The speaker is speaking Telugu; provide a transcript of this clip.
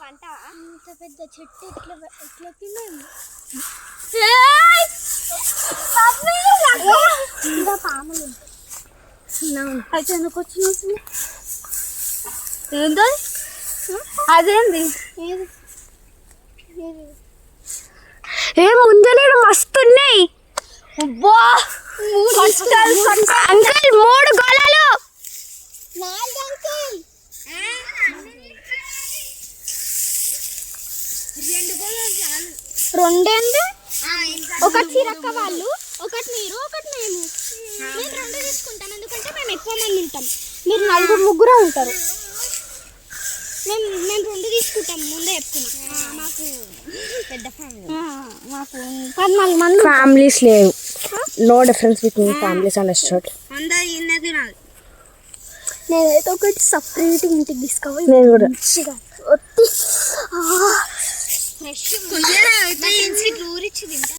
అంట ఇంత పెద్ద చెట్టు ఎట్లా పాములు అయితే ఎందుకు వచ్చిన ఏంటో అదేంది ఏ ముంజలేడు మస్తున్నాయి అంకుల్ 3 గోళాలు 4 అంకుల్ 2 గోళాలు చాలు 2 ఏంది ఒకటి చిరక్క వాళ్ళు ఒకటి మీరు ఒకటి మేము 2 తీసుకుంటాం ఎందుకంటే మేము ఎక్కువ మంది ఉంటాం మీరు 4 ఉంటారు మేము 2 తీసుకుంటాం ముందే చెప్తున్నాం మాకు పెద్ద ఫ్యామిలీ మాకు 14 మంది ఫ్యామిలీస్ లేవు no difference between families and restaurant అందరు ఇన్నది తినాలి నేనైతే ఒకటి సపరేట్ ఇంటికి తీసుకోవాలి నేను కూడా ఫ్రెష్ ఊరిచ్చి తింటా